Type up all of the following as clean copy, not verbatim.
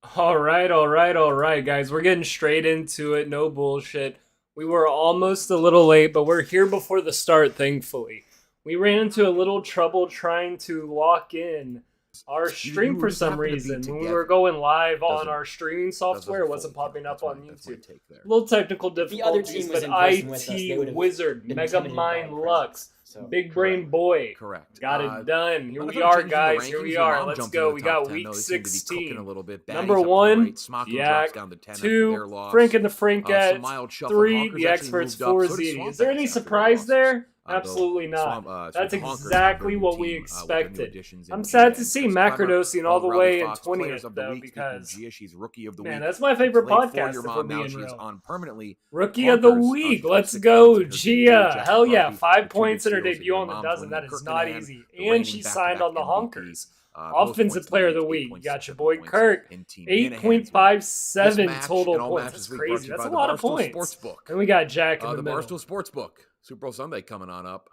All right, guys. We're getting straight into it. No bullshit. We were almost a little late, but we're here before the start, thankfully. We ran into a little trouble trying to lock in our stream for some reason. When we were going live on our streaming software, it wasn't popping up on YouTube. A little technical If the other difficulties, team was but in person with us, they IT would have Wizard, been Mega intimidated by Mind our Lux, presence. So, Big Brain Boy. Correct. Got it done. Here none we of them are, changing the guys. Here rankings. we Your are. mom Let's jumped in go. the We top got 10, week though. They seem to be cooking 16. a little bit. Baddies Number up to the one, right. Smocko drops Yak. down to 10 after their Two, loss. Frank and the Some Frankette. mild shuffle. Three, Honkers the actually experts, moved up. four, So did ZD. Is Swamp there Ass any after their surprise losses. there? Though Absolutely not. That's Honkers exactly have what their we new team, expected. with new additions in I'm Gia sad to and see Chris Clemmer. Macrodosing all the Rowdy way in Fox, Players 20th, of the though, Week, speaking of because, Gia, she's Rookie of the man, Week. that's my favorite Played for podcast, your if we're mom. Now being she's real. on permanently. Rookie of the Honkers, week. she got Let's 6 go, wins in her debut. Gia. Jack Hell yeah. McCarthy, 5 the 2 points in her big steals, debut and on your the mom's dozen. winning That the is not Kirkman easy. the And reigning she back-to-back signed on the MVP. Honkers. Most Offensive points player of leading the with week. Got your 8.7 boy points Kirk. in Team Minahan's win. This 8.57 match total and all points. matches That's this week brought to crazy. you That's by a the lot of Barstool points. Sportsbook. And we got Jack in the The middle. Barstool Sportsbook. Super Bowl Sunday coming on up.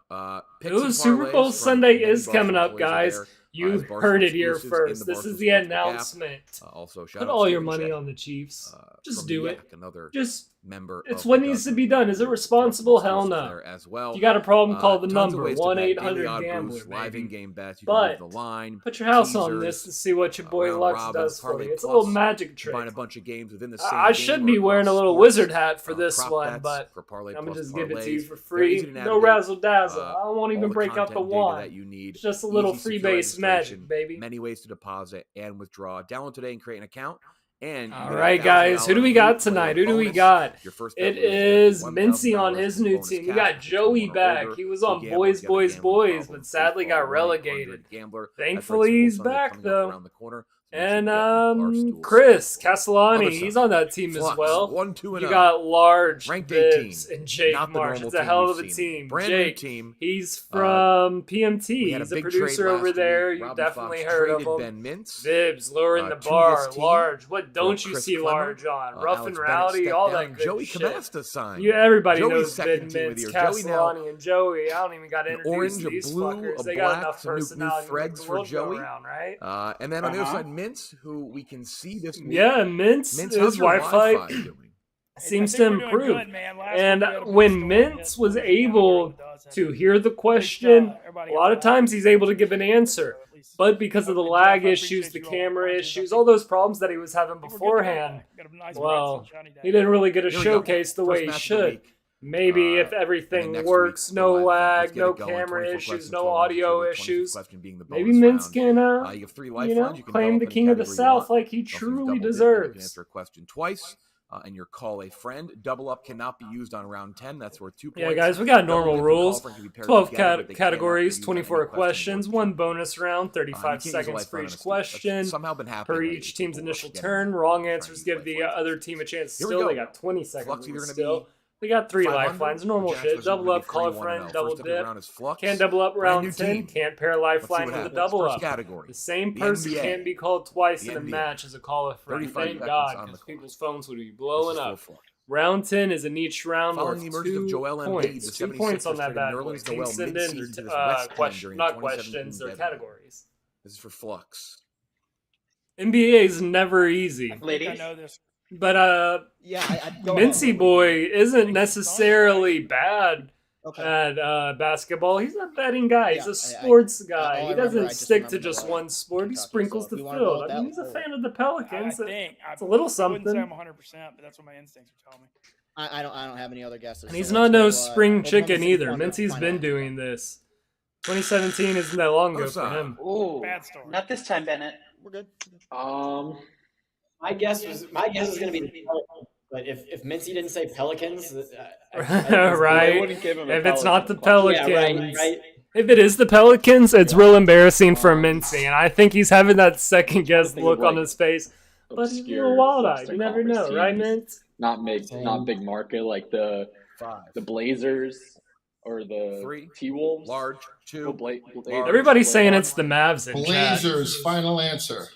Picks Ooh, and Super Bowl parlays from Sunday many is Barstool coming up, employees are guys. there, You as Barstool heard it here exclusives in first. the This is Barstool the Sportsbook app. announcement. Also, shout Put out all your Steven money Check, on the Chiefs. Just from do the it. Yak, another Just, member it's of what the needs to Dozen. be done. Is it responsible? Hell Exclusive no. there as well. If you got a problem, call the Tons number. of ways to bet. Daily 1-800 odd Gambler, boosts, live baby. in-game bets. You But can move the line. put your house on Teasers, this to see what your boy round Lux robins, does for parlay you. It's a plus. little magic trick. Combine a bunch of games within the same I game should or be wearing a across little sports. wizard hat for this Prop one, bets but for parlay I'm gonna plus just give it to you parlays. for They're free. easy to No navigate. razzle dazzle. I won't all even the break out the content data wand. that you need. It's just a little Easy, free secure base registration, magic, baby. Many ways to deposit and withdraw. Download today and create an account. And All right, guys. Who do we got tonight? Who do we got? It is Mincy on his new team. We got Joey back. He was on Boys, but sadly got relegated. Thankfully, he's back, though. And Chris Castellani, he's on that team as well. 1-2-0. You got Large, Ranked Bibbs, 18. and Jake Not the Marsh. normal It's a team hell we've of a seen. team. Brand new Jake, team. he's from PMT. We had a He's a big producer trade over last there. week. You Robbie definitely Fox heard of traded him. Ben Mintz, Bibbs lowering the to bar. this team Large. What don't for you Chris see Clemmer. Large on? Rough Alex and Bennett Rowdy, stepped all down. that good Joey shit. Camasta signed. Yeah, everybody Joey's knows second Ben team of the Mintz, year. Joey now Castellani, and Joey. I don't even got to an introduce orange, a these blue, fuckers. a They got black, enough some new personality. threads to for go Joey. around, right? And then on the other side, Mintz, who we can see this week. Yeah, Mintz, Mintz, his how's your Wi-Fi doing? seems to improve. And when Mintz was able to hear the question, a lot of times he's able to give an answer. But because of the lag issues, the camera issues, all those problems that he was having beforehand, well, he didn't really get a showcase the way he should. Maybe if everything works, no lag, no camera issues, no audio issues, maybe Mintz can, claim the king of the South like he truly deserves. Answer a question twice. And your call a friend. Double up cannot be used on round 10. That's worth 2 points. Yeah, guys, we got normal rules. 12 categories, 24 questions, 1 bonus round, 35 seconds for each question. Per each team's initial turn. Wrong answers give the other team a chance still. They got 20 seconds still. They got 3 lifelines, normal shit. Double up, call a friend, double dip. Can't double up round 10. Can't pair a lifeline with a double up. The same person can't be called twice in a match as a call a friend. Thank God, because people's phones would be blowing up. Round 10 is in each round worth 2 points. 2 points on that bad boy. Teams send in their not questions, their categories. This is for Flux. NBA is never easy. Ladies. But go Mincy ahead. Boy isn't necessarily bad at basketball. He's a betting guy. He's a sports guy. He doesn't stick to just one sport. He sprinkles the field. I mean, he's a fan of the Pelicans. It's a little something. I wouldn't say I'm 100%, but that's what my instincts are telling me. I don't have any other guesses. And he's not no spring chicken either. Mincy's been doing this. 2017 isn't that long ago for him. Ooh, Bad story. not this time, Bennett. We're good. My guess was going to be the Pelicans, but if Mincy didn't say Pelicans, Right? wouldn't give him a If it's not the Pelicans Pelicans, yeah, right. if it is the Pelicans, it's real embarrassing for Mincy, and I think he's having that second guess look on his face. But he's a little wild-eyed. You never know, right, Mintz? Not big market like the 5, Blazers or the 3, T-Wolves. large, 2, Everybody's saying it's the Mavs in chat. Blazers, final answer.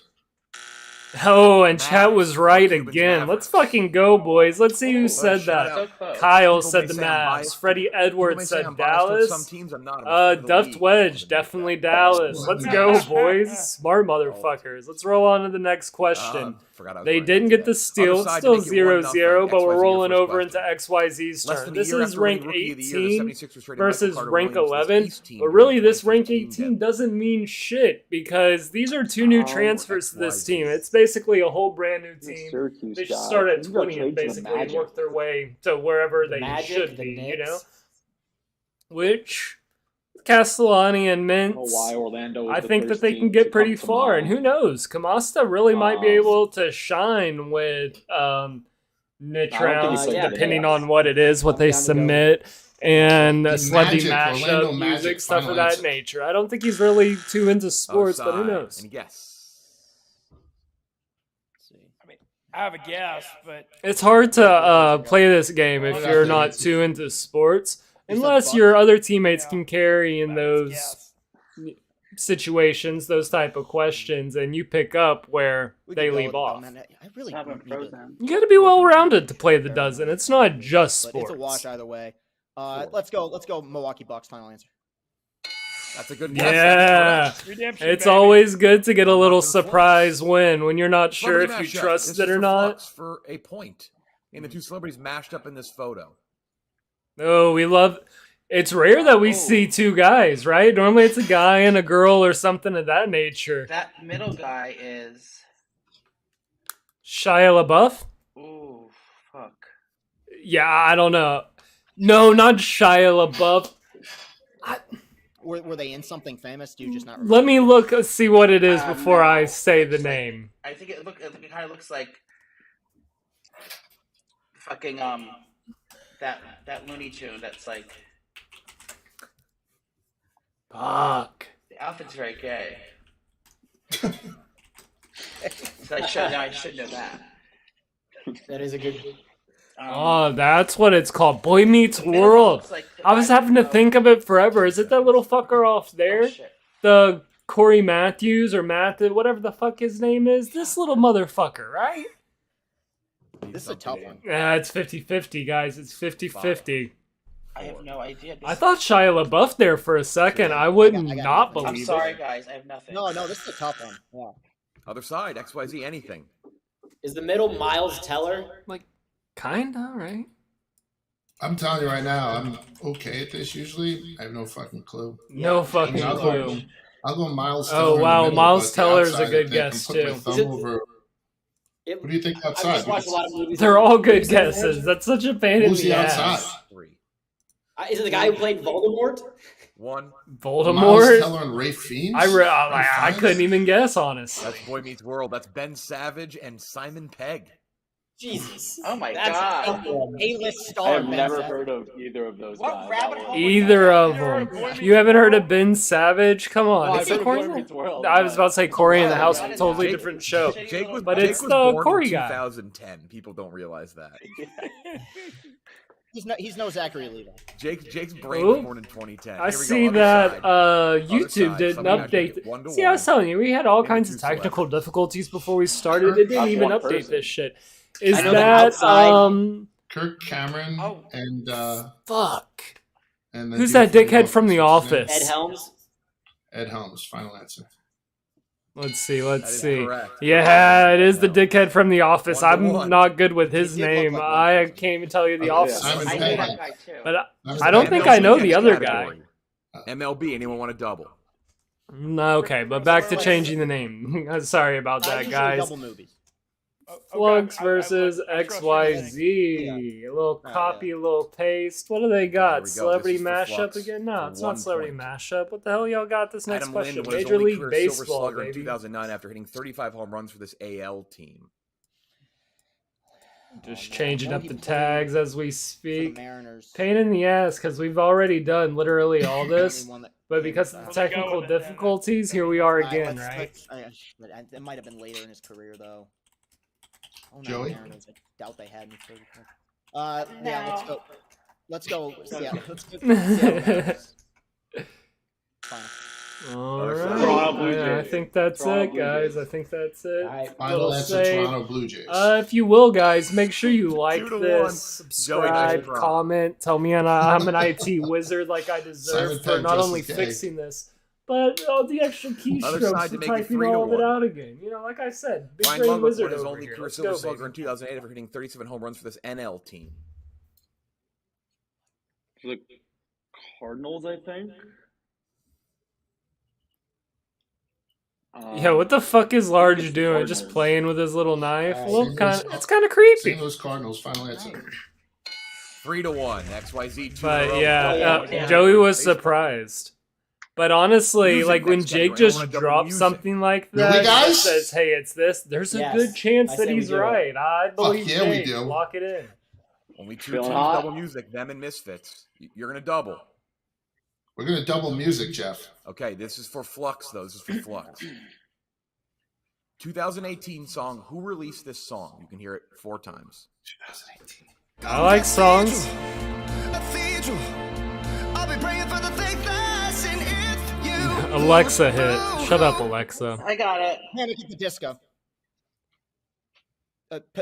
Oh, and chat Mavs. was right Cubans, again. Mavericks. Let's fucking go, boys. Let's see who said shout that. out. So close. Kyle People said may the say I'm Mavs. biased. Freddie People may Edwards say said I'm biased towards some Dallas. teams. I'm not. I'm a fan of the Duffed league. Wedge, definitely Dallas. Let's go, boys. Smart motherfuckers. Let's roll on to the next question. Forgot I was They right. didn't get the steal. Other It's side, still to make it 0-0, 1-0. but we're XYZ, your rolling first over question. into XYZ's Less turn. than a This year is after rank winning Rookie of the Year, the 18 76ers traded Michael versus Carter rank Williams to this 11. East team But during really, the this rank 2015 18 doesn't mean shit because these are two new transfers to this team. It's basically a whole brand new team. Syracuse They should guy. start at He's gonna 20th, trade to the basically, and Magic. work their way to wherever they Magic, should the be, Knicks. you know? Which, Castellani and I don't know why Mintz, Orlando was I the think that first they team can to get come pretty to far, and mind. who knows? Kamasta really might be Um, able to shine with Nitrounds, played for the depending Knicks. on what it is, what I'm they down to go. submit, and The celebrity Magic, Orlando mashup, Magic, music, stuff of final that answer. nature. I don't think he's really too into sports, but who Other side. knows? Any guess? Let's see. I mean, I have a guess, but It's hard to play this game if you're not too into sports, You said unless Bucks? your other teammates Yeah. can carry in that's those guess. situations, those type of questions, and you pick up where We they could go leave with- off. man, I really Haven't need to- frozen. You got to be well rounded to play the dozen. It's not just But sports. it's a wash either way. Let's go. Milwaukee Bucks. Final answer. That's a good guess. Yeah, That's correct. Redemption, it's baby. always good to get a little Nothing close. surprise win when you're not sure if Celebrity you mashup. trust This it is or for not. Flux for a point. And the two celebrities mashed up in this photo. Oh, we love. It's rare that we Oh. see two guys, right? Normally it's a guy and a girl or something of that nature. That middle guy is. Shia LaBeouf? Ooh, fuck. Yeah, I don't know. No, not Shia LaBeouf. Were they in something famous? Do you just not remember? Let me look, see what it is before No. I say the It's like- name. I think it kind of looks like fucking that Looney Tune. That's like Fuck. the outfit's very gay. So I should know that. That is a good. Oh, that's what it's called. Boy Meets the middle World. looks like the I was guy having to from, think of it forever. Is it that little fucker off oh, there? shit. The Corey Matthews or whatever the fuck his name is? This little motherfucker, right? This is a tough one. Yeah, it's 50-50, guys. It's 50-50. I have no idea. I thought Shia LaBeouf there for a second. I wouldn't I got not nothing. I'm believe sorry, it. guys. I have nothing. No, this is a tough one. Yeah. Other side, XYZ, anything. Is the middle Miles Teller? Kinda, right? I'm telling you right now, I'm okay at this usually. I have no fucking clue. No fucking I'll clue. go Miles Teller. Oh, in the wow, middle, Miles but the Teller's a outside, good I think, guess, I'm putting too. my thumb Is it- over- It, What do you think I've outside? just watched a lot of movies. They're all good guesses. That's such a pain in Who's the the ass. outside? Three. Is it the guy who played Voldemort? One. Miles Voldemort? Teller and Ray Fiennes? I couldn't even guess, honestly. That's Boy Meets World. That's Ben Savage and Simon Pegg. Jesus. Oh my That's god. a tough one. A-list I star. have Ben never Savage. heard of either of those What guys. rabbit That hole was- Either of Never heard of them. Boy Meets You haven't heard of World? Ben Savage? Come on. Well, It's I've the heard of Corey. Boy Meets World, I was about to say Corey in the Oh, House, God, a totally Jake- different show. Jake was, But Jake it's was the born Corey in guy. 2010. People don't realize that. He's no Zachary Levi. Jake's brain Ooh. was born in 2010. I Here we go, see other that side. YouTube side, didn't somebody actually update. get 1-1. See, I was telling you, we had all Maybe kinds two of technical celebrities. difficulties before we started. It didn't That's even one update person. this shit. Is I know the that outside- Kirk Cameron Oh. and fuck? the Who's dude that from dickhead from The What's his name? Office? Ed Helms? Ed Helms. Final answer. Let's see. That Let's is see. correct. Yeah, it is the dickhead from The Office. 1-1. I'm not good with his He did look name. like one I person. can't even tell you The Oh, yeah. Office. Simon I Pegg. know that guy too. But That was I don't the think MLB I know the next other category. guy. MLB. Anyone want to double? No, okay, but back to changing the name. Sorry about I that, usually guys. double movies. Oh, okay, Flux I versus trust your instinct. XYZ. A little Oh, copy, yeah. a little paste. What do they There we got? go. Celebrity This is for mashup Flux again? No, for it's 1 not celebrity point. mashup. What the hell y'all got this next Adam question? Lind won his Major only League career Silver Baseball, Slugger in baby. 2009 after hitting 35 home runs for this AL team. Just man, changing no, up he the played tags as we For the speak. Mariners. Pain in the ass because we've already done literally all this, Only one that but came because of the back. Let's go technical with it, then. difficulties, here we are All again, let's- right? It might have been later in his career, though. Oh, no, Joey? Mariners. I doubt they had me. Yeah, let's go. Let's go. Yeah, let's go. Seattle Mariners. Fine. All Other right. side. Toronto Blue I Jays. think that's it, Toronto Blue guys. Jays. I think that's it. All right. Final Little answer, save. Toronto Blue Jays. If you will, guys, make sure you like 2-1. this, subscribe, Joey, comment, tell me I'm an IT wizard like I deserve Simon for Pegg not just only as gay. fixing this, but the extra Other keystrokes side to for make it typing all of it 3-1. out again. You know, like I said, big Ryan brain Lundberg wizard won his over only here. career Let's Silver go, Slugger baby. in 2008 after hitting 37 home runs for this NL team. For the Cardinals, I think. Yeah, what the fuck is it's Large the doing? Just Cardinals. playing with his little knife? Alright. A little St. kind Louis- it's kind of creepy. St. Louis Cardinals. Final answer. 3-1. XYZ 2 But in a row. yeah, Joey was surprised. But honestly, Music like when next Jake category. I just wanna double dropped music. something like Really, that, that guys? says, "Hey, it's this." There's a Yes, good chance I that say we he's do it. right. I believe yeah, we Jake. do. Lock it in. Only 2 Feeling teams hot? double music, them and Misfits. You're going to double. We're gonna double music, Jeff. Okay, this is for Flux, though. This is for Flux. 2018 song. Who released this song? You can hear it 4 times. 2018. I like songs. Alexa hit. Shut up, Alexa. I got it. Panic at the Disco.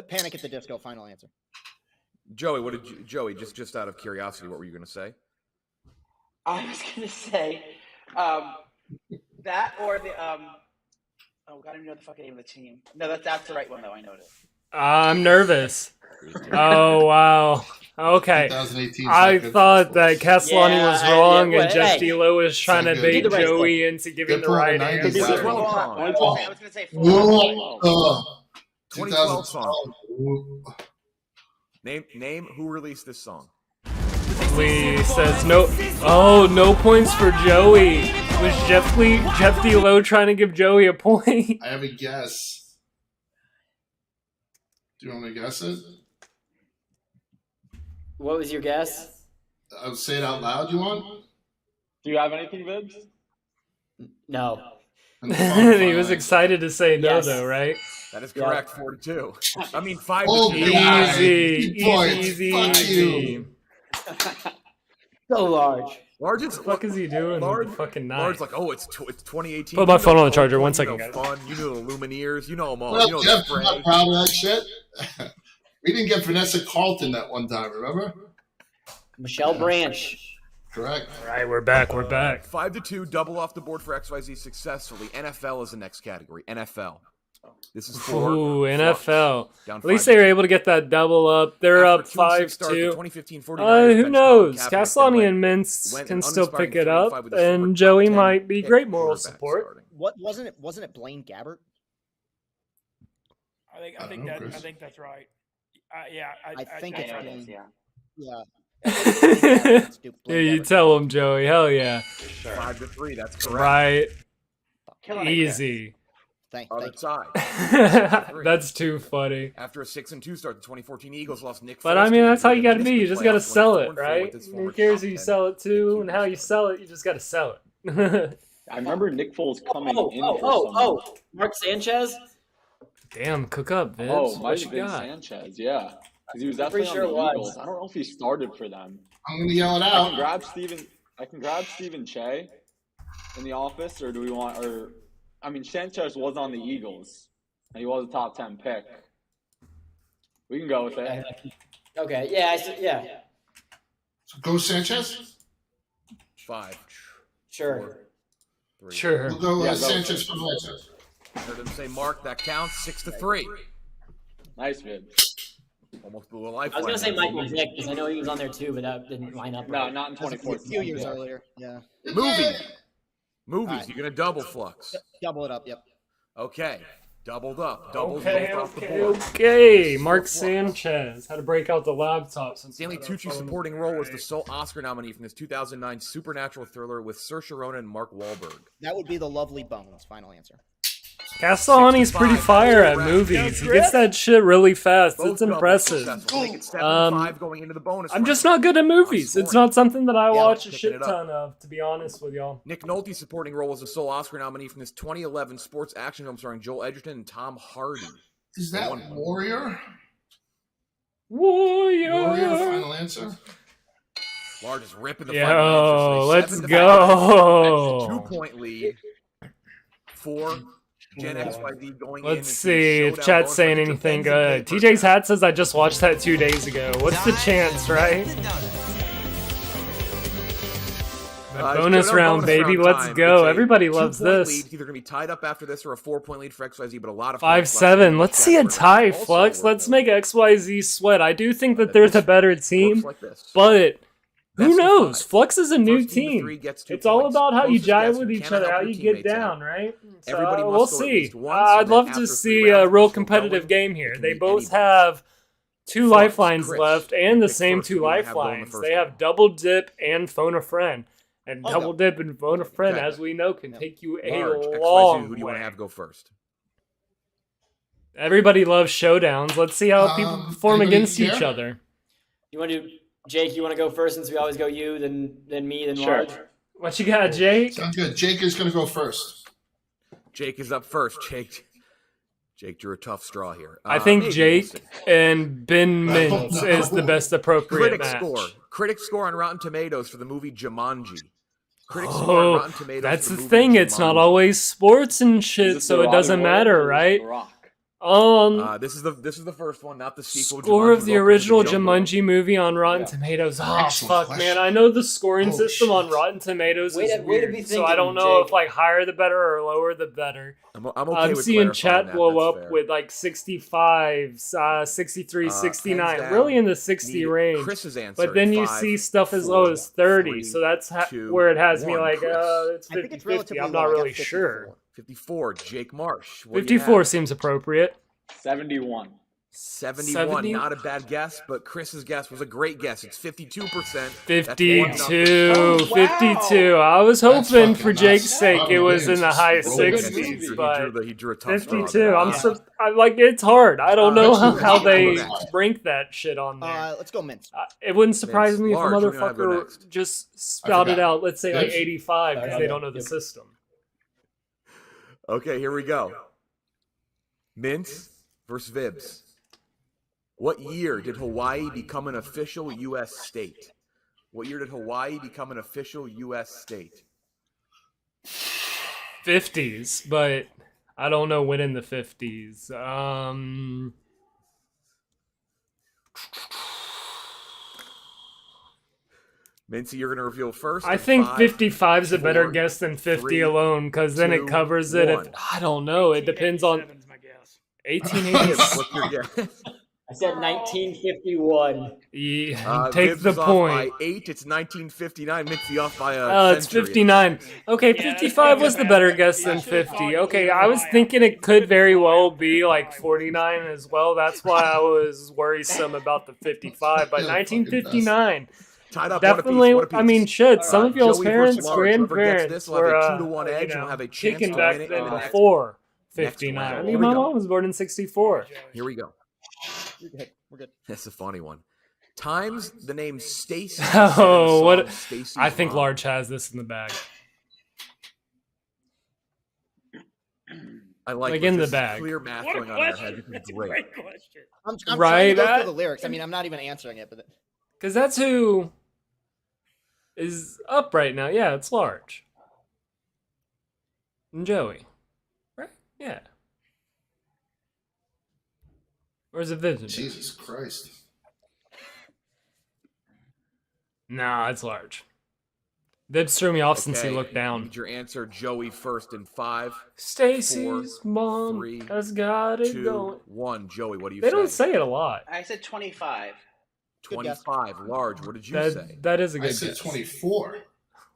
Panic at the Disco. Final answer. Joey, what did you, Joey? Just out of curiosity, what were you going to say? I was gonna say that or the oh god, I don't even know the fucking name of the team. No, that's the right one though. I know it. I'm nervous. Oh wow. Okay. 2018. I thought that Castellani Yeah, was wrong yeah, and Jeff hey. D'Lo was trying to So bait good. Do the right Joey into giving Good the pull, right 90s. answer. This is Sorry. 12 song. I was gonna say 4. 2012 song. 2012. Name who released this song. Lee says no. Oh, no points for Joey. Was Jeff D'Lo trying to give Joey a point? I have a guess. Do you want me to guess it? What was your guess? I'll say it out loud. You want? Do you have anything, Vibbs? No. And the He final was answer. excited to say no, Yes. though, right? That is Yeah. correct. 42. I mean 5 Oh, to God. 2. Easy, Good points. easy, Fuck easy. So large. Large What the fuck is he doing Large, with the fucking Large knife? like, oh, it's 2018. Put my You phone know on the charger. Coldplay, 1 you second, know guys. Fun. You know the Lumineers. You know them all. Well, You know Jeff, the I'm not spray. proud of that shit. We didn't get Vanessa Carlton that one time, remember? Michelle Branch. Correct. All right, we're back. We're back. 5 to 2. Double off the board for XYZ successfully. NFL is the next category. NFL. This is for Ooh, Flux. NFL. Down At least 5 they to were 2. able to get that double up. They're After up a 2-6 start, the 5-2. 2015 49ers Who bench knows? Colin Kaepernick Castellani then and Mintz went can an still uninspiring pick it 3-5 up, with a short and top Joey 10 might be pick great moral quarterback support. starting. What wasn't it? Wasn't it Blaine Gabbert? I think know, that Chris. I think that's right. Yeah, I think I it's know it Blaine. is. Yeah. Yeah. Yeah, Blaine you Gabbert. tell him, Joey. Hell yeah. 5 to 3. That's correct. Right. Killing it, Easy. Thank Other you. side. That's too funny. After a 6-2 start, the 2014 Eagles lost Nick. But I Foles mean, to that's how you injury gotta be. in You the just gotta playoffs, sell went it, 4-4 right? with his Who former cares top who you 10 sell it to pick and how you QB sell it? You just gotta sell it. I remember Nick Foles coming in for some. Oh, Mark Sanchez? Damn, cook up, Vibbs. Oh, What might you have been got? Sanchez, yeah. Because he was I'm pretty definitely sure on the it was. Eagles. I don't know if he started for them. I'm going to yell it I out. can grab Stephen Che in the office, or do we want? Or I mean, Sanchez was on the Eagles, and he was a top 10 pick. We can go with it. Okay, yeah, yeah, So go Sanchez? 5, sure. 4, 3. Sure. We'll go Yeah, go. Sanchez for Alexa. Heard him say Mark. That counts. 6 to 3. Nice, Vid. Almost blew a life. I was gonna say Michael Vick because I know he was on there too, but that didn't line up. No, right. not in That was a 2014. few years Yeah. earlier. Yeah. Movies. Alright. You're gonna double Flux. Double it up. Yep. Okay. Doubled up. Doubles Okay, both off the okay, board. okay. Mark Sanchez had to break out the laptop. Since Stanley we had our Tucci's phone. supporting role was the sole Oscar nominee from this 2009 supernatural thriller with Saoirse Ronan and Mark Wahlberg. That would be the Lovely Bones. Final answer. Castellani's pretty 65. fire at movies. He gets that shit really fast. Both It's doubles impressive. successful. Make it 7-5 going into the bonus I'm just round. not good at movies. It's not something that I Yeah, watch a picking shit it up. ton of, to be honest with y'all. Nick Nolte's supporting role was the sole Oscar nominee from this 2011 sports action film starring Joel Edgerton and Tom Hardy. Is that One point. Warrior? Warrior. Warrior, final answer? Largest rip in the Yo, fight. let's 7 to 5. go. That's a 2-point lead 4. Gen XYZ going in. Let's into see if showdown chat's bonus saying round. anything Defensive good. paper. TJ's hat says I just watched that 2 days ago. What's the chance, right? The bonus showdown round, bonus baby. round Let's time. go. It's a Everybody loves 2-point this. Lead. It's either going to be tied up after this or a 4-point lead for XYZ, but a lot of 5-7. Let's see a tie, Flux. Flux. Let's make XYZ sweat. I do think that there's a better team, like this. but who Best of knows? 5. Flux is a new First team to team. 3 gets 2 It's all points. about how you Closest guess jive with who each cannot other, help how your you get teammates out. down, right? So, Everybody must we'll go at see. least once, I'd and then love to after 3 see a rounds, real it's still competitive going. game here. It can They be both anybody. have 2 Flux, lifelines Chris, left and the pick same first. 2 Who do you wanna have go in the lifelines. first They round? have double dip and phone a friend. And I'll double go. dip and phone a friend, Okay. as we know, can take you a Large, XYZ, long who do you want way. to have go first? Everybody loves showdowns. Let's see how people perform anybody against each care? other. You want to, Jake? You want to go first since we always go you, then me, then Sure. Large. What you got, Jake? Sounds good. Jake is going to go first. Jake is up first. Jake drew a tough straw here. I think maybe, Jake we'll see. and Ben Mintz is the best appropriate match. Critic score on Rotten Tomatoes for the movie Jumanji. Critic score on Oh, Rotten Tomatoes. that's for the movie thing. It's not Jumanji. always sports and Is shit, this so the it doesn't Robin matter, Williams or right? The Rock? This is the first one, not the sequel. Score Jumanji of was the open to original jungle. Jumanji movie on Rotten Yeah. Tomatoes. Oh, Excellent fuck, question. man. I know the scoring Holy system on shit. Rotten Tomatoes Way is to- way to weird, be so I don't thinking, know Jake. if like higher the better or lower the better. I'm okay I'm with seeing clarifying chat that, blow that's up fair. with like 65, 63, Hands 69, down, really in the 60 need range. Chris's answer But then in you 5, see stuff as low 4, as 30, 3, so that's 2, where it has me 1. like, Chris. it's I think 50 it's 50. relatively I'm low. not I got really 54. sure. 54. Jake Marsh. What do you 54 have? seems appropriate. 71. 71, 70? not a bad guess, but Chris's guess was a great guess. It's 52%. That's 52, 1-0. 52. I was That's hoping fucking for nuts. Jake's sake Robin it was in Williams the is high rolling. 60s, but he drew a tough straw 52. there. I'm like, it's hard. I don't know That's how good. they Next. rank that shit on there. Let's go Mints. It wouldn't surprise me if a Large, who do you wanna go motherfucker next? just spouted forgot. out, let's say like Yes. 85 because they Okay. don't know the system. Okay, here we go. Mint versus Vibs. What year did Hawaii become an official U.S. state? What year did Hawaii become an official U.S. state? 50s, but I don't know when in the 50s. Mincy, you're going to reveal first. I in think 5, 55 is a better 4, guess than 50 3, alone because then 2, it covers it. If, 1. I don't know. It depends on 1887's my guess. 1880s. What's your guess? I said 1951. Yeah, take Vibs the is off point. by 8. It's 1959. Mincy off by a Oh, it's century. 59. Okay, Yeah, 55 was the better guess than 50. Okay, I was thinking it could very well be like 49 as well. That's why I was worrisome about the 55. But 1959, Tied up definitely. one apiece. I mean, shit. Some of y'all's Joey parents, versus Large. Whoever gets grandparents this will have a were 2-1 edge and will have a chance kicking to back win it then in the next- before next 59. I round. mean, Here we my go. mom was born in 64. Here we go. We're good. We're good. That's a funny one. Times the name Stacy. Oh, what? Stacy's I think Mom. Large has this in the bag. I like like this. in the This is bag. Clear math What a going on in our question. head. This That's is a great. great question. I'm Right, trying to go that- through the lyrics. I mean, I'm not even answering it, but Because that's who is up right now. Yeah, it's Large. And Joey. Right? Yeah. Or is it Vincent? Jesus Christ. Nah, it's Large. Vips threw me off since he Okay, looked down. Need your answer, Joey, first in 5, Stacy's mom 3, has got it 2, going. 1. Joey, what do you They say? don't say it a lot. I said 25. Good guess. 25. Large, what did you say? That is a I good said guess. 24.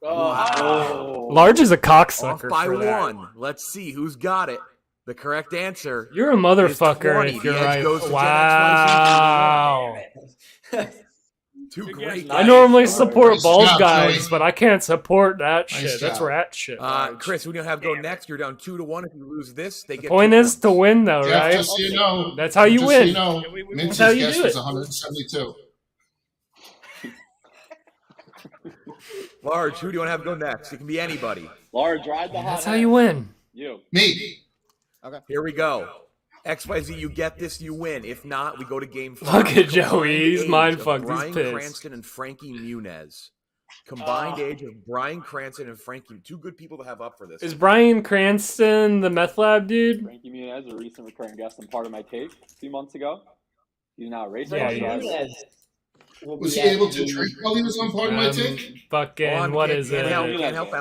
Oh. Large is a Off cocksucker by for that. 1. Let's see who's got it. The correct answer. You're a motherfucker 20. if you're The edge right. goes to Gen Wow. Two Good great guess. I normally support Nice bald job, guys, Joey. but I can't support that Nice shit. That's job. rat shit. Chris, who do you have go next? You're down 2-1. If you lose this, they get Point 2 is to points. win, though, Jeff, right? just so you know. That's how you just win. So you know, Yeah, we- Mince's That's how you guess do was it. 172. Large, who do you want to have go next? It can be anybody. Large, ride the hot That's how hand. you win. You. Me. Here we go. XYZ, you get this, you win. If not, we go to game 5. Look at Joey. He's Age mind of fucked. He's Bryan pissed. Cranston and Frankie Muniz. Combined age of Bryan Cranston and Frankie. Two good people to have up for this. Is Bryan Cranston the meth lab dude? Frankie Muniz, a recent recurring guest and part of my take a few months ago. He's now a race Yeah, car he driver. is. Was he able to drink while he was on part of my take? Fucking, what is it? Can't help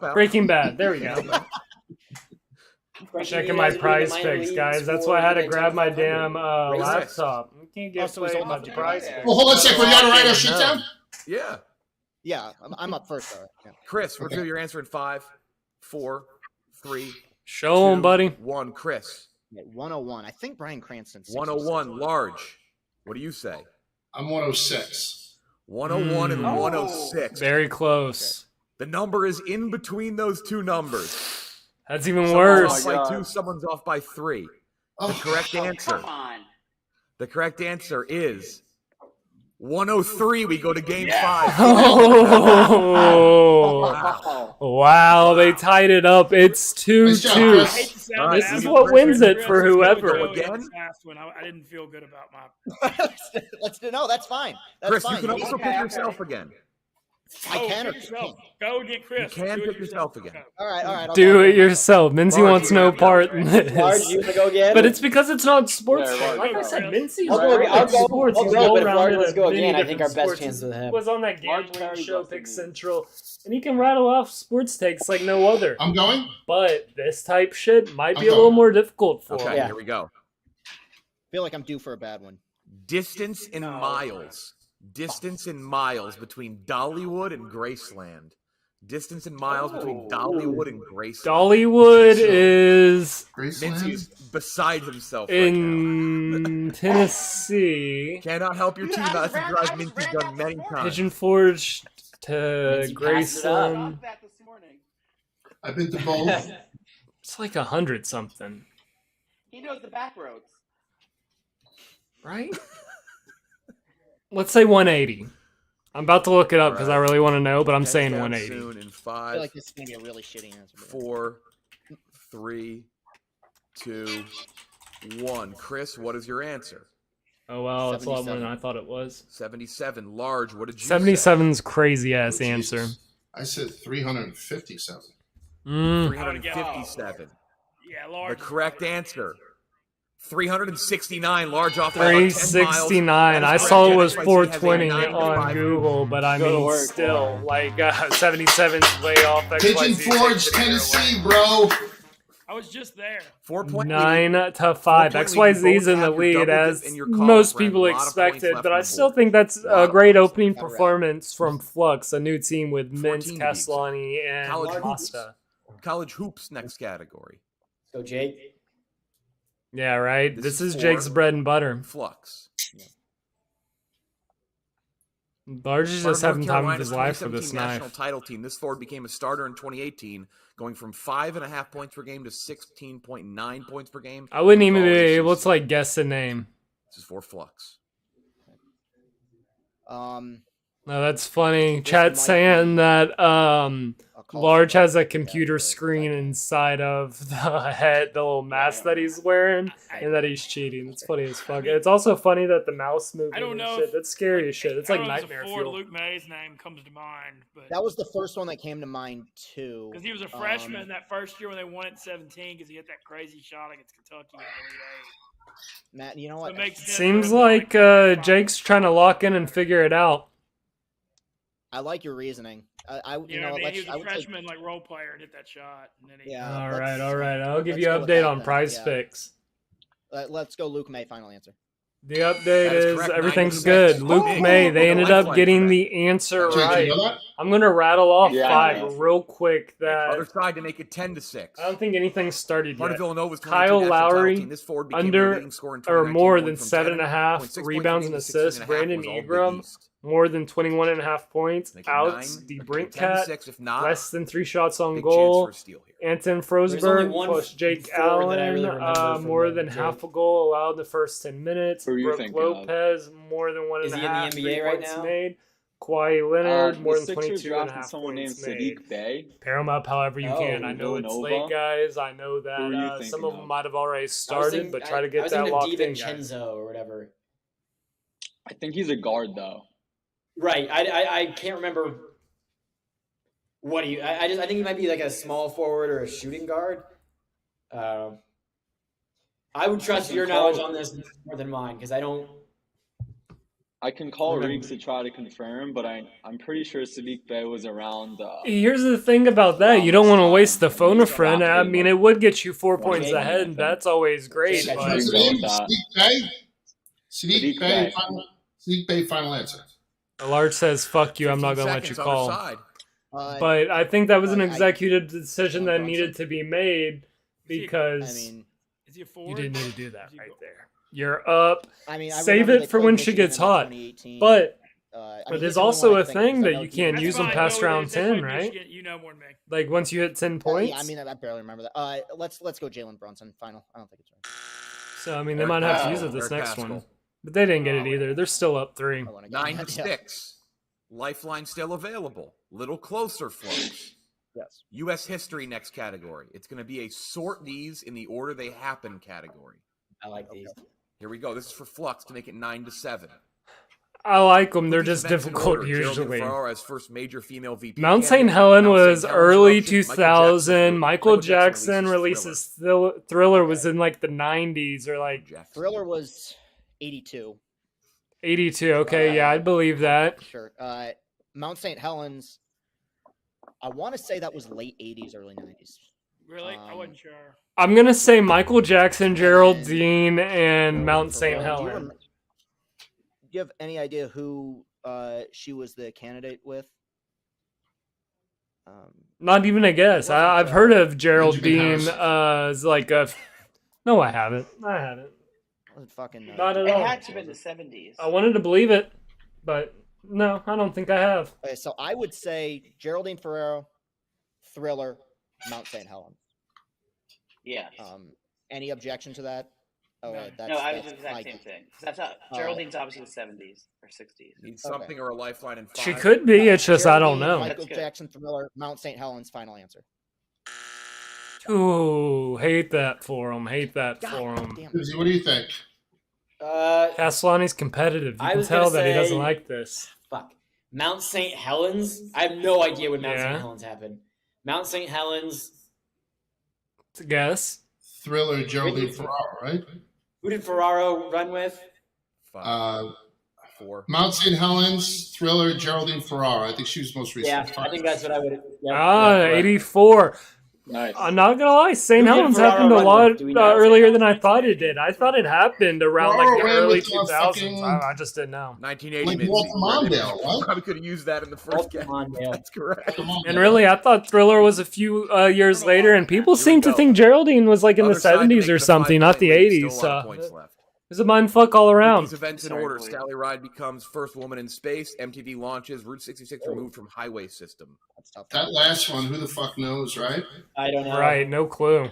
out. Breaking Bad. There we go. Checking my prize picks, guys. That's why I had to grab my damn laptop. You can't get played my prize picks. Well, hold on a second. We gotta write our shit down. Yeah. Yeah, I'm up first. Though. Yeah. Chris, reveal your answer in 5, 4, 3. Show him, buddy. 1. Chris. Yeah, 101. I think Bryan Cranston. 101. Large. What do you say? I'm 106. 101 and 106. Very close. The number is in between those two numbers. That's even Someone's worse. off by 2, someone's off by 3. The correct answer. Come on. The correct answer is 103. We go to game 5. Oh, wow, they tied it up. It's 2-2. This is what wins it for whoever. Again? I didn't feel good about my. No, that's fine. That's Chris, fine. you can also pick yourself again. I can or pick can't. yourself. Go get Chris. You can Do it pick yourself again. All right. I'll Do go. it yourself. Mincy Large, wants you no have part in Large, this. you wanna go again? But it's because it's not sports. Yeah, Like I Large. said, Mincy's I'll go- great I'll at go- sports. I'll He's go, but if well-rounded Large wants at to go many again, I think different our best sports. chance with him. He was on that Large gambling carries show, us Pick in Central, and he can rattle off sports takes like no other. I'm going. But this type shit might be a I'm little going. more difficult for Okay, him. Yeah. here we go. Feel like I'm due for a bad one. Distance in miles. Distance in miles between Dollywood and Graceland. Distance in miles between Dollywood and Graceland. Dollywood is Mincy's Graceland. beside himself right now. in Tennessee. Cannot help your team. That's a drive Mincy's done many times. Pigeon Forge to Mincy passed it up. Graceland. That this morning. I've been to both. It's like 100 something, He knows the back roads. right? Let's say 180. I'm about to look it up because I really want to know, but I'm saying Countdown 180. Soon in I feel 5, like this is gonna be a really shitty answer. 4, 3, 2, 1. Chris, what is your answer? Oh wow, it's a lot more than 77. I thought it was. 77. Large, what did you say? 77's crazy ass Oh, answer. Jesus. I said 357. 357. Yeah, Large. The correct answer. 369. Large off by about 10 miles. 369. That I is saw correct. it was Jennifer Lacey has a 420 9.5. on Google, but I Go to mean, work. still, like 77's way off. Pigeon XYZ Forge, takes it either Tennessee, way. bro. I was just there. 4-point lead. 9-5. 4-point lead. XYZ's You in the both have your lead double as dip in your column, most friend. people A lot of points expected, left but on I the still board. think that's A lot a of great points. opening All right. performance from Flux, a new team with 14 Mint, to be Castellani, and College hoops. Costa. College hoops next category. So Jake. Yeah, right? This This is is Jake's for- bread and butter. Flux. Large is Part just of having North time of Carolina's his life for this 2017 national knife. title team. This forward became a starter in 2018, going from 5.5 points per game to 16.9 points per game. I wouldn't even be College able season. to like guess the name. This is for Flux. No, that's funny. This Chat might saying be- that I'll call Large it. has a computer screen inside of the head, the little mask that he's wearing, and that he's cheating. It's funny as fuck. It's also funny that the mouse moving I don't and know shit. if- That's scary as shit. It's I like don't know if nightmare before fuel. Luke May's name comes to mind, but That was the first one that came to mind too. because he was a freshman that first year when they won it in 17, because he hit that crazy shot against Kentucky in the Elite Eight. Matt, you know So what? it makes sense Seems for him to, like Jake's trying to lock in and figure it out. I like your reasoning. I You you know, know, what I mean, let's, he was I a would say, freshman like role player and hit that shot, and then he yeah. All let's- right, all right. I'll give let's you go an with update that on then, prize yeah. picks. Let's go Luke May final answer. The update That is is correct, everything's 96. good. Luke Oh, May, they no ended lifeline up for getting that. the answer Jake, right. you know that? I'm gonna rattle off Yeah, I 5 know. real quick. Other That side to make it 10-6. I don't think anything's started Part of yet. Villanova's Kyle 22 national title Lowry, team. This forward became under their leading scorer in or 2019, more going than from 7.5 10.6 points rebounds per and game to assists. 16.5 Brandon was all Big Ingram, East. more than 21.5 points. Make it Outs. 9, The make it Brinkcat, 10-6. If not, less than 3 shots on big chance goal. for a steal here. Anton There's only Frosberg one plus Jake forward that I Allen, really remember from more the than Jake. half a goal allowed in the first 10 minutes. Who do you Brooke think of? Lopez, more than one Is and he a in the half NBA 3 right points now? made. Kawhi Leonard, more The than Sixers 22 and a drafted half someone named points made. Sadiq Bey. Pair them up however you Oh, can. I know it's Villanova? late, guys. I know Who are you that some thinking of them of? might have already I was started, thinking- but try to I get was that thinking of locked in, guys. DiVincenzo or whatever. I think he's a guard though. Right. I can't remember What do you? I think he might be like a small forward or a shooting guard. I would trust your knowledge on this more than mine because I don't. I can call Reeks to try to confirm, but I'm pretty sure Sadiq Bey was around. Here's the thing about that. You don't want to waste the phone a friend. I mean, it would get you 4 points ahead, and that's always great. Yeah, But Sadiq Bey, final answer. Large says, fuck you, I'm not going to let you call. Side. But I think that was an executive decision that needed to be made because Is he a you forward? didn't need to do that right there. You're up. I mean, Save it for when she gets hot. But there's also a thing that you can't use them past round 10, right? You know more than me. Like once you hit 10 points. Yeah, I mean, I barely remember that. Let's go Jalen Brunson final. I don't think it's right. So I mean, they might have to use it this next one, but they didn't get it either. They're still up 3. 9-6. Lifeline still available. Little closer, Flux. Yes. U.S. history next category. It's going to be a sort these in the order they happen category. I like these. Here we go. This is for Flux to make it 9-7. I like them. They're These just events in difficult order. usually. Geraldine Ferraro as first major female VP Mount St. candidate. Helen Mount was St. Helens early eruption. 2000. Michael Jackson releases releases Thriller was in like the 90s or like Thriller was 82. 82. Okay, yeah, I'd believe that. Sure. Mount St. Helens, I want to say that was late 80s, early 90s. Really? I wasn't sure. I'm going to say Michael Jackson, Geraldine, and Mount St. Helen. Do you have any idea who she was the candidate with? Not even a guess. I've heard of Geraldine as like a... No, I haven't. Wasn't fucking Not at It all. had to have been the 70s. I wanted to believe it, but no, I don't think I have. Okay, so I would say Geraldine Ferraro, Thriller, Mount St. Helens. Yeah. Any objection to that? Oh, No. that's, No, I was that's the exact my- same thing. 'Cause that's not, Geraldine's obviously the 70s or 60s. Need something or a lifeline in 5. She could be. It's just I don't Geraldine, know. Michael That's good. Jackson, Thriller, Mount St. Helens. Final answer. Ooh, hate that for him. God him. damn it. Susie, what do you think? Castellani's competitive. You I can was tell gonna that he doesn't say- like this. Fuck. Mount St. Helens. I have no idea when Mount Yeah. St. Helens happened. Mount St. Helens. It's a guess. Thriller, Geraldine Ferraro, right? Who did Ferraro run with? 4. Mount St. Helens, Thriller, Geraldine Ferraro. I think she was most recent. Yeah, I think that's what I would. Yeah, Ah, yeah, 84. Nice. I'm not gonna lie, St. Who did Helens Ferraro happened a run lot with? Do we know? earlier than I thought it did. I thought it happened around like the Ferraro ran early with, 2000s. fucking- I just didn't know. 1980 Like Mincy. Walter Mondale, right? Probably could have used that in the first Walter game. Mondale. That's correct. And really, I thought Thriller was a few years later, and people Here we seem to go. think Geraldine was like in the Other side to 70s make or the something, not the 5-point lead. 80s. Still a lot of points left. It was a mind fuck all With around. these events in Sorry, order, Willie. Sally Ride becomes first woman in space. MTV launches. Route 66 removed from highway system. That's tough. That last one, who the fuck knows, right? I don't know. Right, no clue.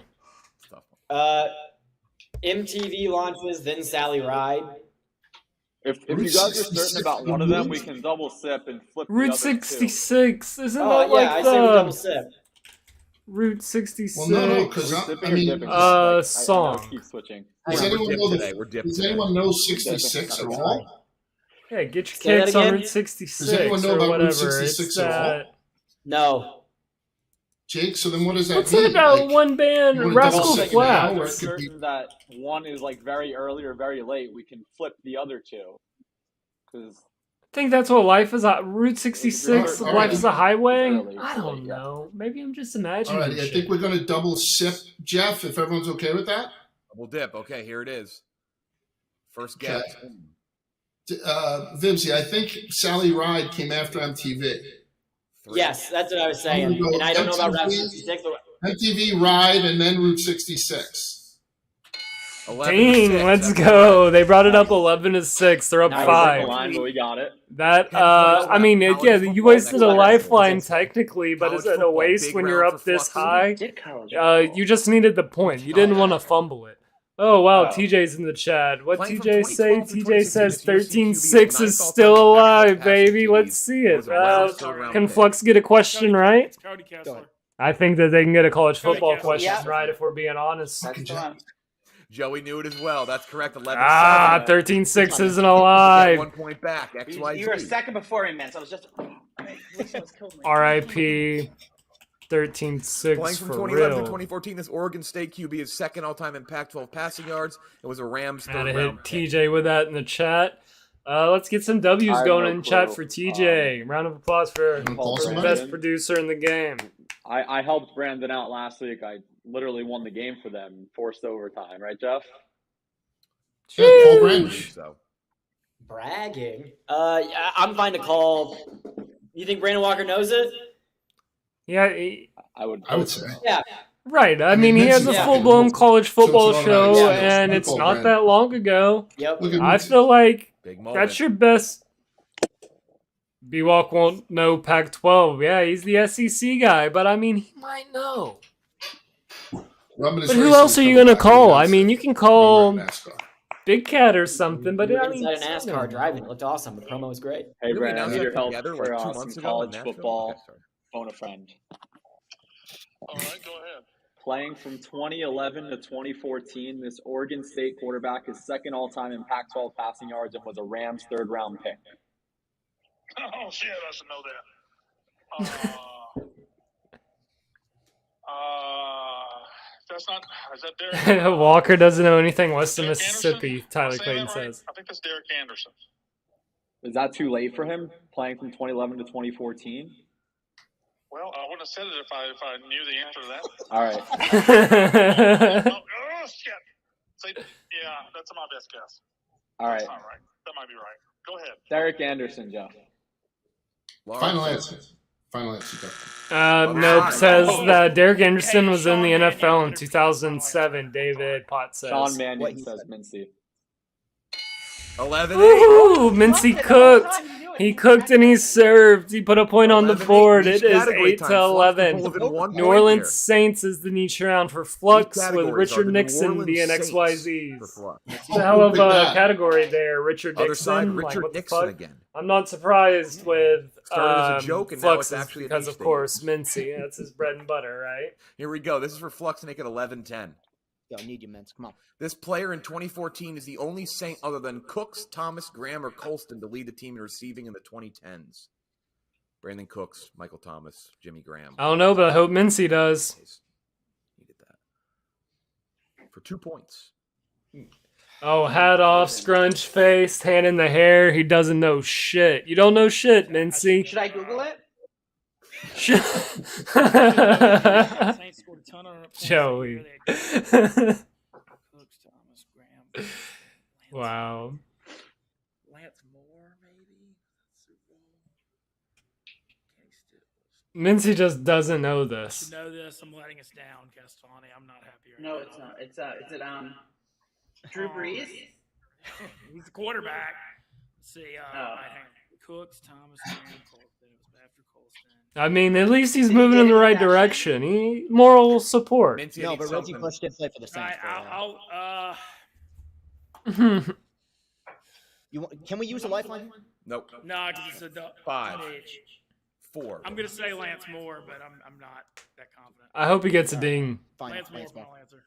Tough one. MTV launches, then Sally Ride. If you guys are certain about one of them, we can double sip and flip the Route other 66. Isn't Oh that yeah, like I say we double the sip. Route 66? Well, no, because two. I Sipping or mean, dipping? song. I know, keep switching. does We're anyone dipped know today. We're dipped does today. anyone know 66 at all? Yeah, get your Say that kicks on again? Route 66 Does anyone know or about Route whatever. 66 It's at all? that. No. Jake, so then what does that What's mean? it about Like, one band, you wanna Rascal double If check you it guys out, Flatts? or are it could be- certain that one is like very early or very late, we can flip the other two. Because I think that's what life is. Route 66, All right. life is a highway. Early, I don't yeah. know. Maybe I'm just All imagining. right, I shit. think we're going to double sip. Jeff, if everyone's okay with that? Double dip. Okay, here it is. First Okay. guess. Vimsy, I think Sally Ride came after MTV. 3. Yes, that's what I was saying. I'm gonna go And I don't know about Route MTV. 66. But MTV Ride and then Route 66. 11 Dang, 6. let's That's go. They brought it up 11-6. They're up Nice. the 5. line, but we got it. That, Can't follow I mean, college yeah, football you wasted next a level. lifeline technically, but College is it a football, waste big when you're round up for this Flux. high? Did college football. You just needed the point. You didn't want to fumble it. Oh, wow, Oh. TJ's in the chat. What Playing from TJ say? 2012 to TJ says 2016, 13-6 is ninth still all-time alive, passer baby. TDs. Let's see it. Was a round, third round Can pick. Flux get a question right? It's Cody Kessler. I think that they can get a college Cody football Kessler. question Yeah. right if we're being honest. That's the one. Joey knew it as well. That's correct. 11 Ah, 7. 13-6 isn't Get alive. 1 point back. You XYZ. were a second before me, man, so I was just. damn it. Wilson was killing me. R.I.P. Playing 13-6 from for 2011 to real. 2014, this Oregon State QB is second all-time in Pac-12 passing yards. It was a Rams Had to third round hit pick. TJ with that in the chat. Let's get some W's I have going no in chat clue. for TJ. Round of applause for Awesome. the best producer in the game. I helped Brandon out last week. I literally won the game for them, forced overtime, right, Jeff? Yeah, full range. So Bragging. Yeah, I'm fine to call. You think Brandon Walker knows it? Yeah, I would say. Yeah. right. I mean, mean, he has a yeah. full-blown college football So it's show, not like- and yeah, it's football not brand. that long ago. Yep. Look at I Mincy. feel like big moment. that's your best. B-Walk won't know Pac-12. Yeah, he's the SEC guy, but I mean, he might know. Rubbing his But who face else in are the you gonna back of the call? I house. mean, you can call Remember NASCAR. Big Cat or something, but We were I mean, inside an still NASCAR no. driving. It looked awesome. The promo was great. Hey, Didn't we Brandon, I announce need that your help together, for like, 2 some months ago in college Nashville? football. Okay, sorry. Phone a friend. All right, go ahead. Playing from 2011 to 2014, this Oregon State quarterback is second all-time in Pac-12 passing yards and was a Rams third-round pick. Oh, shit, I should know that. That's not. Is that Derek? Walker doesn't know anything west of Derek Mississippi, Anderson? Tyler Am I saying Clayton that right? says. I think that's Derek Anderson. Is that too late for him, playing from 2011 to 2014? Well, I wouldn't have said it if I knew the answer to that. All right. Oh shit! See, yeah, that's my best guess. All right. That's not right. That might be right. Go ahead. Derek Anderson, Jeff. Final answer. Final answer. Jeff. Nope, says that Derek Anderson was in the NFL in 2007, David Potts says. Sean Mannion says Mincy. 11-8. Ooh, Mincy cooked. He cooked and he served. He put a point on the 11-8 board. each It is category 8 time. to Flux 11. can pull within 1 New point Orleans here. Saints is the niche round for Flux with categories are Richard the New Nixon Orleans being Saints XYZs. for Flux. It's a hell of a category there, Richard Other Nixon. side, Like, Richard what the Nixon fuck? again. I'm not surprised with Started as a joke and now Flux it's actually a because, niche of thing. course, Mincy. That's his bread and butter, right? Here we go. This is for Flux to make it 11-10. Yo, need you, Mince. Come on. This player in 2014 is the only Saint other than Cooks, Thomas, Graham, or Colston to lead the team in receiving in the 2010s. Brandon Cooks, Michael Thomas, Jimmy Graham. I don't know, but I hope Mincy does. Needed that. For 2 points. Oh, hat off, scrunch face, hand in the hair. He doesn't know shit. You don't know shit, Mincy. Should I Google it? Saints scored a ton of points that Joey. year. They had Cooks, Thomas, Graham, Wow. Lance Moore, maybe. Super Bowl. Kenny Stills. Mincy just doesn't know You this. know this. I'm letting us down, Castani. I'm not happy right No, now. it's not. Is it Drew Brees? He's the quarterback. Let's see. Oh. Hang on. Cooks, Thomas, Graham, Colston. It was after Colston. I mean, at least he's moving in the right direction. He moral support. Mincy No, needs but Reggie something. Bush did play for the All Saints. right, Can we use a lifeline? Nope. no, because it's a 5, age. 4. I'm gonna say Lance Moore, but I'm not that confident. I hope he gets a ding. Fine. Lance Moore, Lance Moore. final answer.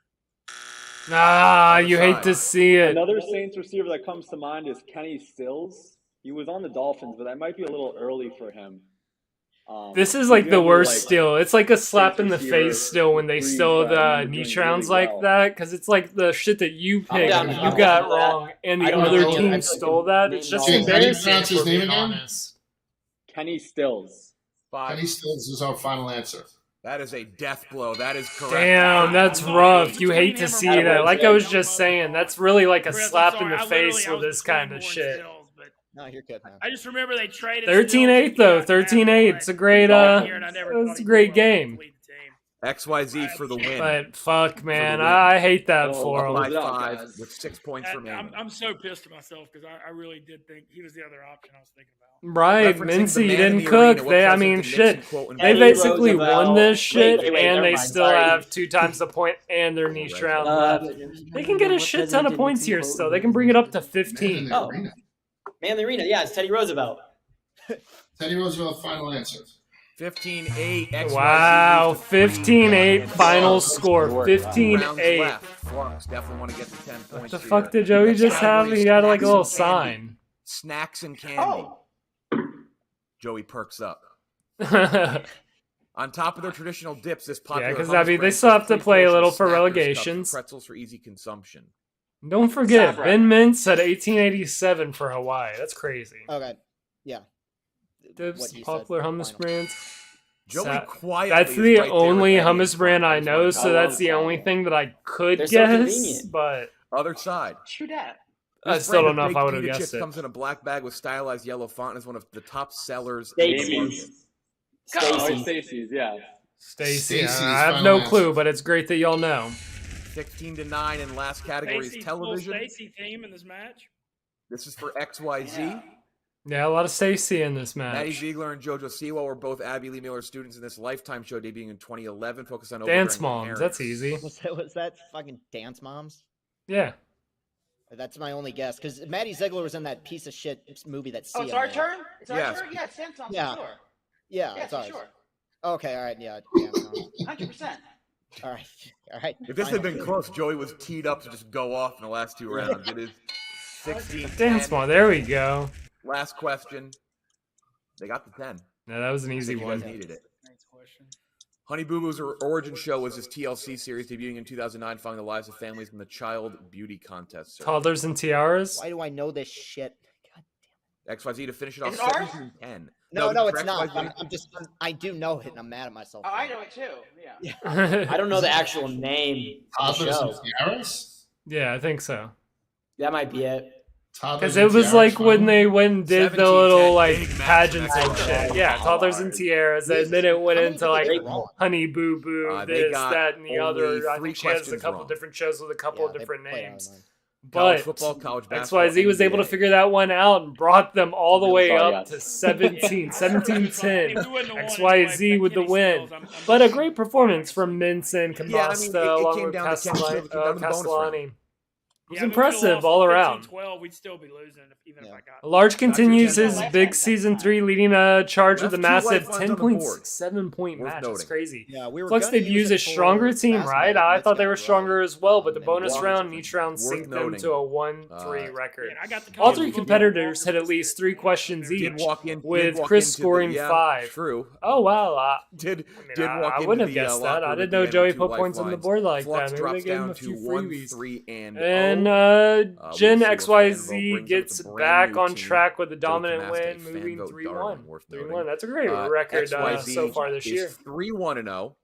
Ah, you hate to see it. Another Saints receiver that comes to mind is Kenny Stills. He was on the Dolphins, but that might be a little early for him. This is he's like gonna the be, worst like, still. It's like a slap in the receiver, face still when they Breeze, still but I the remember niche doing rounds really like well. that because it's like the shit that you picked down- and I'm you got down for that. wrong and I the don't other know. team I stole that. It's just Jake, how do you embarrassing pronounce if his we're name being again? honest. Kenny Stills. 5. Kenny Stills is our final answer. That is a death blow. That is correct. Damn, that's rough. You hate to see that. Like I was just saying, that's really like a Chris, I'm slap in sorry, the I literally- face I with was this between kind of Moore and shit. Stills, but No, you're good, man. I just remember they traded 13-8 though. 13-8. It's a great it's a great game. XYZ for the win. But fuck, man, win. I hate that Oh, for Up him. by it up, 5 guys. with 6 points remaining. I'm so pissed at myself because I really did think he was the other option I was thinking about. Right, Referencing the Mincy man in didn't the cook. arena, what They, I President mean, Nixon shit. quote in They Teddy basically Roosevelt. won this shit, Wait, and never they mind, still sorry. have 2 times the point and their niche round Uh, left. They can get a shit ton of points here still. They can bring it up to 15. Oh. Man in the arena. Yeah, it's Teddy Roosevelt. Teddy Roosevelt, final answer. 15-8. XYZ Wow, moves to 3. 15-8 final score. Rounds 15-8. left. Flux definitely want to get to 10 points. What the here. fuck did Joey just have? He had like a little Snacks and candy. sign. Snacks and candy. Oh, Joey perks up. Yeah, On top of their traditional dips, this popular because hummus they brand still have to sells play a three-portion little for Smackers cups relegations. Pretzels for easy consumption. Don't forget, Stop, Ben Mintz said 1887 for Hawaii. That's crazy. Okay. Yeah. Dips, What he said, popular hummus final. brands. Joey quietly That's is the right there only with Eddie in hummus front. brand I just know, wanted to so know. that's the only thing that I could They're so guess. convenient. But Other side. True that. I This still brand don't of know if I baked would have pita guessed chips it. comes in a black bag with stylized yellow font and is one of the top sellers in the market. Stacy's. Oh, it's Stacy's, yeah. Stacy, Stacy's I have final no answer. clue, but it's great that y'all know. 16-9 in last category is Stacey's television. full Stacey theme in this match. This is for XYZ. Yeah, a lot of Stacy in this Maddie match. Ziegler and JoJo Siwa were both Abby Lee Miller students in this Lifetime show debuting in 2011, focused on Dance overbearing Moms, parents. that's easy. Was that fucking Dance Moms? Yeah. That's my only guess. Because Maddie Ziegler was in that piece of shit movie that Oh, it's our turn? It's our Yes. turn? Yeah, it's Samsung, Yeah. for sure. Yeah, Yeah, it's for ours. sure. Okay, all right, yeah. Dance Moms. 100%. All right, all right. If this had fine. been close, Joey was teed up to just go off in the last two rounds. It is 16. Dance Mom, there we go. Last question. They got the 10. No, that was an easy You guys one. needed it. Next question. Honey Boo Boo's origin show was his TLC series debuting in 2009, following the lives of families in the Child Beauty Contest. circuit. Toddlers and Tiaras? Why do I know this shit? God. XYZ to finish it off Is it ours? 17-10. No, this is it's for not. XYZ. I do know it, and I'm mad at myself. Oh, for I it. know it too. Yeah. I don't know the actual name of the Toddlers and show. Tiaras? Yeah, I think so. That might be it. Toddlers Because and it was Tiaras like when final? they went and did the 17-10, little like big match pageants in and that shit. show. Yeah, Toddlers and Tiaras, and then it went How many into did like they get wrong? Honey Boo Boo, They this, got that, and the only other. I 3 think she has a questions couple wrong. different shows with a couple of they different played out of names. mine. College But football, college basketball, XYZ was able to NBA. figure that one out and brought them all the way Sorry, up guys. to 17, 17-10. If we wouldn't have won XYZ anyway, with the Kenny win. Stills, I'm But a just- great performance from Minson, Yeah, I mean, Kamasta, it along came with down to 10 kills, it came down to the bonus round. Castellani. It was Yeah, I mean, if we impressive lost all around. 15-12, we'd still be losing even if Yeah. I got. Large continues Got your his 10 big season 3 leading a charge with a Left 2 massive lifelines on the board. 10.67 point Worth match. That's noting. crazy. Yeah, we were Flux gonna use debuts it a stronger for team, last right? night, I Mitch thought they got were it stronger right. as well, but the And bonus Worth- round, each round worth synced them noting. to a 1-3 record. Yeah, and I got the All college 3 football competitors Walker had at least 3 questions Did each, Did with walk Chris into scoring yeah, 5. True. Oh, wow. Did I walk wouldn't into have the guessed that. locker I room didn't at the know end Joey with 2 put points on the lifelines. board like Flux that. Maybe drops they gave him down a few to freebies. 1-3-0. And we'll Jen see what XYZ Fanville brings gets up. It's a back brand new on team. track with a Joey dominant Kamasta, win, a moving Fanville 3-1. darling, worth noting. 3-1. That's a great record XYZ so far this year. is 3-1-0.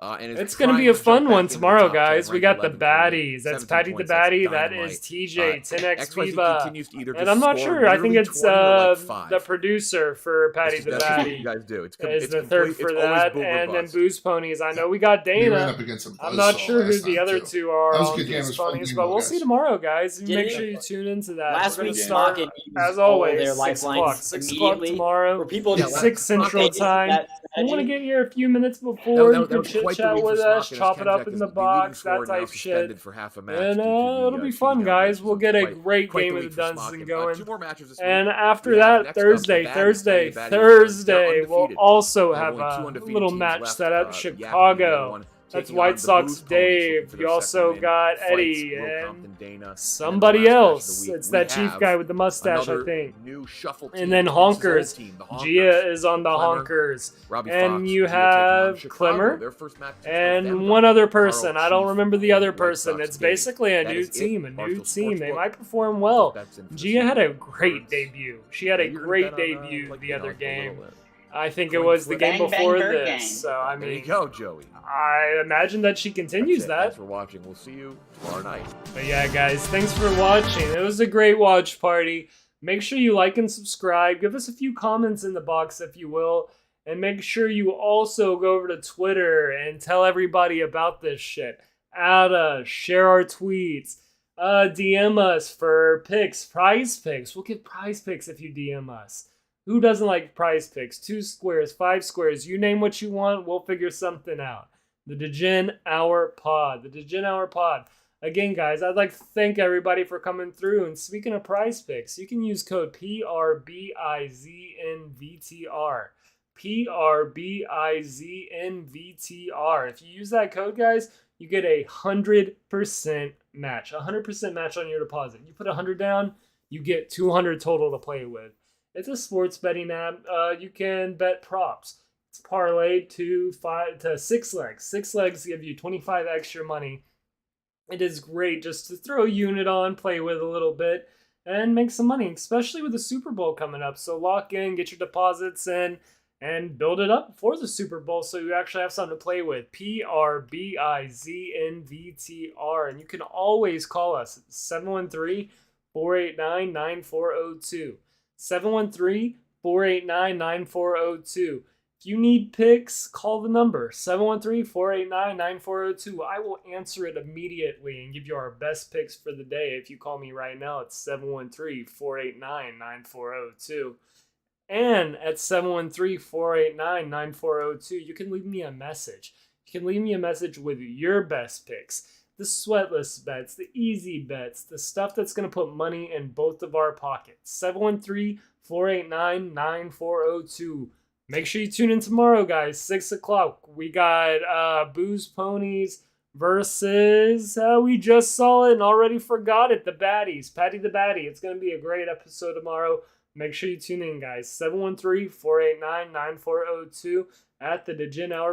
And is It's going to be primed a to fun jump one back into the tomorrow, top 10, guys. We ranked got the 11 currently, baddies. That's 17 Patty the points, that's Baddie. That dynamite. is TJ, 10X XYZ Viva. continues to either And just I'm not score sure. I think nearly it's 20 or like 5. the producer for Patty That's the just what you Baddie. guys do. Is It's the third complete- for it's always that. boomer And then bust. Booze Ponies. I know we got We ran Dana. up against some I'm not buzzsaw sure who last the time, other too. 2 are That was a on good game. It Booze was a fun Ponies, game, but though, we'll guys. see tomorrow, guys. And Did make it- sure you tune into that. Last We're going week, to start, Smock as all always, their 6 o'clock. lifelines 6 o'clock immediately. tomorrow. Were people Yeah, just 6 Central okay, Time. that You want to strategy? get here a few minutes before, That you was can quite chit the chat read for with Smock, us, and chop as it up Kenjack in is the the leading box, scorer, that now type shit. suspended for half a match And due to the, it'll be shooting fun, down guys. misses. We'll It's get a quite- great quite the game of week the for Dunstan Smock. going. 2 more matches this And week. after We have that, next up the Thursday, Baddies. Thursday, The Baddies Thursday, we'll undefeated. also They have have only 2 a undefeated little teams match left. set up. Yak, Chicago. one, That's taking White on the Sox Booze Ponies, Dave. looking for You their also second win. got Fights, Eddie Will and Compton, Dana. And somebody the last match of else. the week, It's we that chief have guy with the mustache, I another think. new shuffle team. And then It's his old Honkers. team, the Honkers. Gia is on the Clemmer, Honkers. Robbie And Fox, you Gia taking on have Chicago. Clemmer Their first match is and Denver. one other Carl person. I don't Chief, remember the other White person. Sox It's Dave. basically a That new is it. team, a new Barstool team. They Sportsbook. might perform well. Bets in for Gia had a Super great Birds. debut. She had a You're gonna great bet on, debut like, the you other know, a game. little bit. I think it Coin was the flip. game Bang, before bang, bird this. gang. So, I There you mean, go, Joey. I imagine that she continues That's it. Thanks that. for watching. We'll see you tomorrow night. But yeah, guys, thanks for watching. It was a great watch party. Make sure you like and subscribe. Give us a few comments in the box, if you will. And make sure you also go over to Twitter and tell everybody about this shit. Add us, share our tweets, DM us for picks, prize picks. We'll get prize picks if you DM us. Who doesn't like prize picks? 2 squares, 5 squares. You name what you want, we'll figure something out. The Degen Hour Pod. The Degen Hour Pod. Again, guys, I'd like to thank everybody for coming through. And speaking of prize picks, you can use code PRBIZNVTR. PRBIZNVTR. If you use that code, guys, you get a 100% match. 100% match on your deposit. You put 100 down, you get 200 total to play with. It's a sports betting app. You can bet props. It's parlayed to 6 legs. 6 legs give you 25 extra money. It is great just to throw a unit on, play with a little bit, and make some money, especially with the Super Bowl coming up. So lock in, get your deposits in, and build it up for the Super Bowl so you actually have something to play with. PRBIZNVTR. And you can always call us at 713-489-9402. 713-489-9402. If you need picks, call the number 713-489-9402. I will answer it immediately and give you our best picks for the day. If you call me right now, it's 713-489-9402. And at 713-489-9402, you can leave me a message. You can leave me a message with your best picks. The sweatless bets, the easy bets, the stuff that's going to put money in both of our pockets. 713-489-9402. Make sure you tune in tomorrow, guys. 6 o'clock. We got Booze Ponies versus, we just saw it and already forgot it, the Baddies. Patty the Baddie. It's going to be a great episode tomorrow. Make sure you tune in, guys. 713-489-9402 at the Degen Hour.